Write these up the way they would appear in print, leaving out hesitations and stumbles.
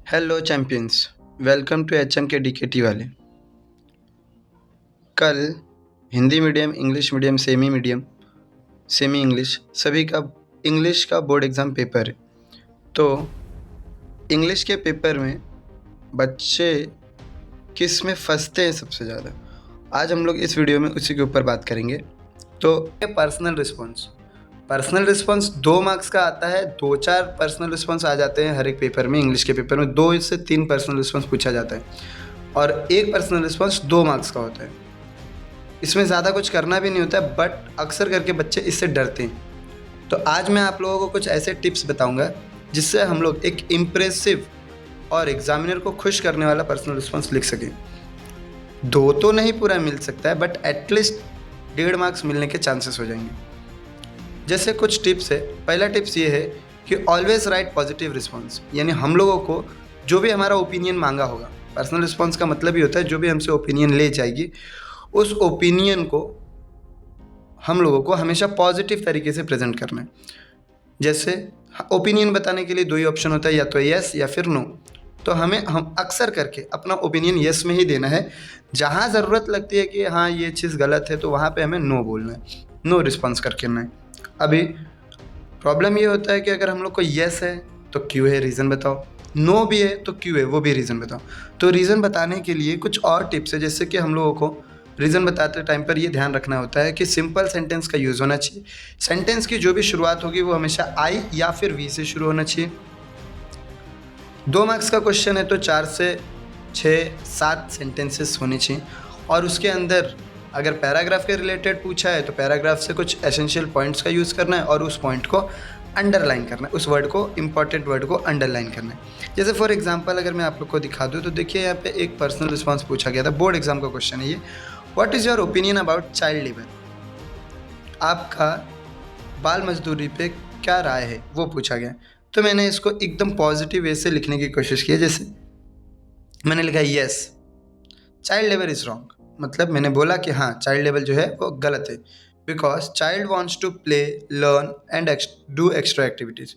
Hello champions, welcome to H M K D वाले। कल Hindi medium, English medium, semi English सभी का English का बोर्ड एग्ज़ाम पेपर है। तो इंग्लिश के पेपर में बच्चे किस में फंसते हैं सबसे ज़्यादा, आज हम लोग इस वीडियो में उसी के ऊपर बात करेंगे। तो पर्सनल रिस्पॉन्स 2 मार्क्स का आता है। 2-4 पर्सनल रिस्पॉन्स आ जाते हैं हर एक पेपर में। इंग्लिश के पेपर में 2 से 3 पर्सनल रिस्पॉन्स पूछा जाता है और एक पर्सनल रिस्पॉन्स 2 मार्क्स का होता है। इसमें ज़्यादा कुछ करना भी नहीं होता है, बट अक्सर करके बच्चे इससे डरते हैं। तो आज मैं आप लोगों को कुछ ऐसे टिप्स बताऊंगा जिससे हम लोग एक इम्प्रेसिव और एग्जामिनर को खुश करने वाला पर्सनल रिस्पॉन्स लिख सकें। 2 तो नहीं पूरा मिल सकता है, बट एटलीस्ट 1.5 मार्क्स मिलने के चांसेस हो जाएंगे। जैसे कुछ टिप्स है। पहला टिप्स ये है कि ऑलवेज राइट पॉजिटिव रिस्पॉन्स, यानी हम लोगों को जो भी हमारा ओपिनियन मांगा होगा, पर्सनल रिस्पॉन्स का मतलब ही होता है जो भी हमसे ओपिनियन ले जाएगी उस ओपिनियन को हम लोगों को हमेशा पॉजिटिव तरीके से प्रेजेंट करना है। जैसे ओपिनियन बताने के लिए 2 ही ऑप्शन होता है, या तो यस या फिर नो। तो हम अक्सर करके अपना ओपिनियन यस में ही देना है। जहाँ ज़रूरत लगती है कि हाँ ये चीज़ गलत है, तो वहाँ पे हमें नो बोलना है, नो रिस्पॉन्स करके ना है। अभी प्रॉब्लम ये होता है कि अगर हम लोग को यस है तो क्यों है, रीज़न बताओ। नो भी है तो क्यों है, वो भी रीज़न बताओ। तो रीज़न बताने के लिए कुछ और टिप्स है, जैसे कि हम लोगों को रीज़न बताते टाइम पर ये ध्यान रखना होता है कि सिंपल सेंटेंस का यूज़ होना चाहिए। सेंटेंस की जो भी शुरुआत होगी वो हमेशा आई या फिर वी से शुरू होना चाहिए। 2 मार्क्स का क्वेश्चन है तो 4 से 6-7 सेंटेंसेस होने चाहिए, और उसके अंदर अगर पैराग्राफ के रिलेटेड पूछा है तो पैराग्राफ से कुछ एसेंशियल पॉइंट्स का यूज़ करना है और उस पॉइंट को अंडरलाइन करना है, उस वर्ड को, इंपॉर्टेंट वर्ड को अंडरलाइन करना है। जैसे फॉर एग्जांपल अगर मैं आप लोग को दिखा दूँ तो देखिए यहाँ पे एक पर्सनल रिस्पॉन्स पूछा गया था, बोर्ड एग्जाम का क्वेश्चन है ये। What is your opinion about child labour, आपका बाल मजदूरी पे क्या राय है, वो पूछा गया। तो मैंने इसको एकदम पॉजिटिव वे से लिखने की कोशिश की है। जैसे मैंने लिखा yes, child labour is wrong, मतलब मैंने बोला कि हाँ चाइल्ड लेबर जो है वो गलत है, because child wants to play, learn and do extra activities.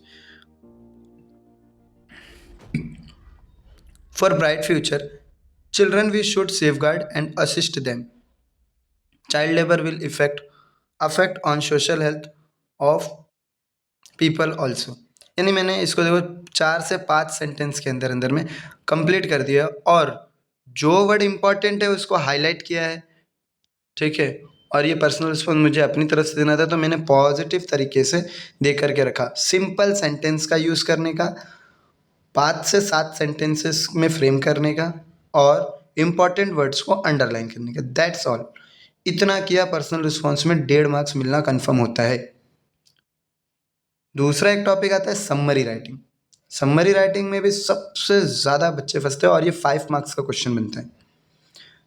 For bright future children we should safeguard and assist them. Child labour will affect on social health of people also. यानी मैंने इसको देखो 4 से 5 sentence के अंदर अंदर में complete कर दिया और जो वर्ड इंपॉर्टेंट है उसको हाईलाइट किया है, ठीक है। और ये पर्सनल रिस्पॉन्स मुझे अपनी तरफ से देना था, तो मैंने पॉजिटिव तरीके से दे करके रखा। सिंपल सेंटेंस का यूज़ करने का, 5 से 7 सेंटेंसेस में फ्रेम करने का और इम्पॉर्टेंट वर्ड्स को अंडरलाइन करने का, दैट्स ऑल। इतना किया, पर्सनल रिस्पॉन्स में 1.5 मार्क्स मिलना कन्फर्म होता है। दूसरा एक टॉपिक आता है समरी राइटिंग। समरी राइटिंग में भी सबसे ज़्यादा बच्चे फंसते हैं और ये 5 मार्क्स का क्वेश्चन बनता है।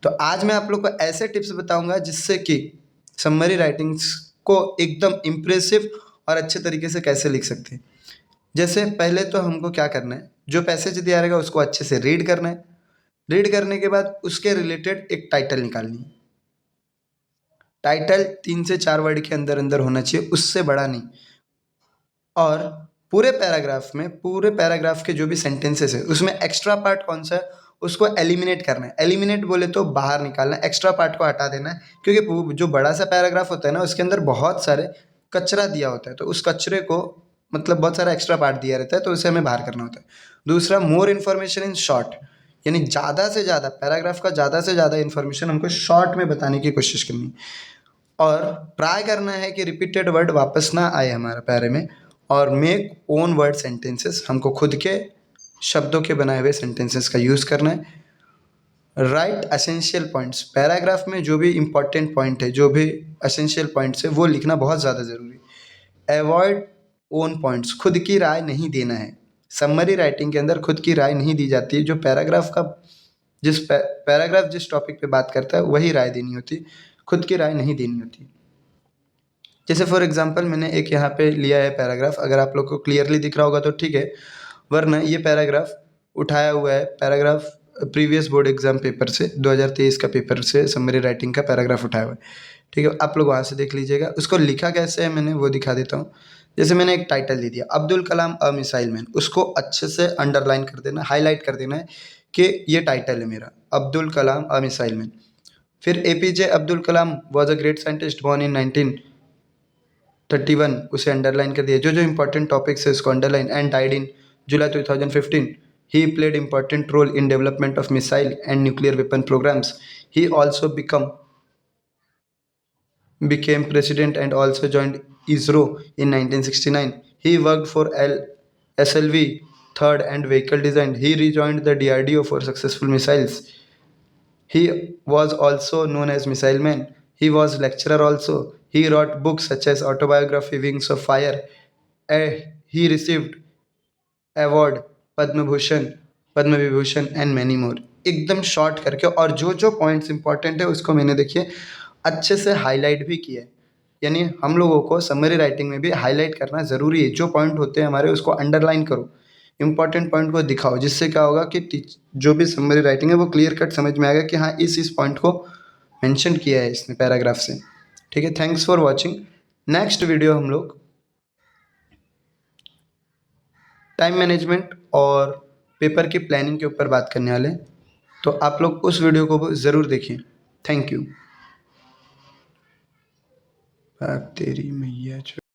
तो आज मैं आप लोग को ऐसे टिप्स बताऊंगा जिससे कि समरी राइटिंग्स को एकदम इम्प्रेसिव और अच्छे तरीके से कैसे लिख सकते हैं। जैसे पहले तो हमको क्या करना है, जो पैसेज दिया रहेगा उसको अच्छे से रीड करना है। रीड करने के बाद उसके रिलेटेड एक टाइटल निकालनी है। टाइटल 3 से 4 वर्ड के अंदर अंदर होना चाहिए, उससे बड़ा नहीं। और पूरे पैराग्राफ के जो भी सेंटेंसेस है उसमें एक्स्ट्रा पार्ट कौन सा है उसको एलिमिनेट करना है। एलिमिनेट बोले तो बाहर निकालना है, एक्स्ट्रा पार्ट को हटा देना है, क्योंकि जो बड़ा सा पैराग्राफ होता है ना उसके अंदर बहुत सारे कचरा दिया होता है, तो उस कचरे को, मतलब बहुत सारा एक्स्ट्रा पार्ट दिया रहता है, तो उसे हमें बाहर करना होता है। दूसरा, मोर इन्फॉर्मेशन इन शॉर्ट, यानी ज़्यादा से ज़्यादा पैराग्राफ का ज़्यादा से ज़्यादा इन्फॉर्मेशन हमको शॉर्ट में बताने की कोशिश करनी। और ट्राई करना है कि रिपीटेड वर्ड वापस ना आए हमारे पैरे में। और मेक ओन वर्ड सेंटेंसेस, हमको खुद के शब्दों के बनाए हुए सेंटेंसेस का यूज़ करना है। राइट एसेंशियल पॉइंट्स, पैराग्राफ में जो भी इंपॉर्टेंट पॉइंट है, जो भी एसेंशियल पॉइंट्स है वो लिखना बहुत ज़्यादा ज़रूरी है। अवॉइड ओन पॉइंट्स, खुद की राय नहीं देना है। समरी राइटिंग के अंदर खुद की राय नहीं दी जाती है। जो पैराग्राफ का पैराग्राफ जिस टॉपिक पे बात करता है वही राय देनी होती है, खुद की राय नहीं देनी होती। जैसे फॉर एग्जांपल मैंने एक यहाँ पे लिया है पैराग्राफ, अगर आप लोग को क्लियरली दिख रहा होगा तो ठीक है, वरना ये पैराग्राफ उठाया हुआ है, paragraph previous board exam paper से 2023 का पेपर से समरी राइटिंग का पैराग्राफ उठाया हुआ है, ठीक है। आप लोग वहाँ से देख लीजिएगा। उसको लिखा कैसे है मैंने वो दिखा देता हूँ। जैसे मैंने एक टाइटल दे दिया, Abdul Kalam a missile man, उसको अच्छे से अंडरलाइन कर देना, हाईलाइट कर देना है कि ये टाइटल है मेरा, Abdul Kalam a missile man. फिर APJ Abdul Kalam was a great scientist born in 1931, उसे अंडरलाइन कर दिया, जो जो इंपॉर्टेंट टॉपिक्स है उसको underline. And died in July 2015, he played important role in development of missile and nuclear weapon programmes. He also became president and also joined ISRO in 1969. He worked for SLV, third and vehicle design. He rejoined the DRDO for successful missiles. He was also known as Missile Man. He was lecturer also. He wrote books such as Autobiography, Wings of Fire. He received award, Padma Bhushan, Padma Vibhushan and many more. एकदम short करके, और जो जो points important है उसको मैंने देखिए अच्छे से हाईलाइट भी किया है। यानी हम लोगों को समरी राइटिंग में भी हाईलाइट करना ज़रूरी है, जो पॉइंट होते हैं हमारे उसको अंडरलाइन करो, इंपॉर्टेंट पॉइंट को दिखाओ, जिससे क्या होगा कि जो भी समरी राइटिंग है वो क्लियर कट समझ में आएगा कि हाँ इस पॉइंट को मेंशन किया है इसने पैराग्राफ से। ठीक है, thanks for watching. Next video हम लोग टाइम मैनेजमेंट और पेपर की प्लानिंग के ऊपर बात करने वाले हैं, तो आप लोग उस वीडियो को ज़रूर देखें। Thank you. तेरी मैया।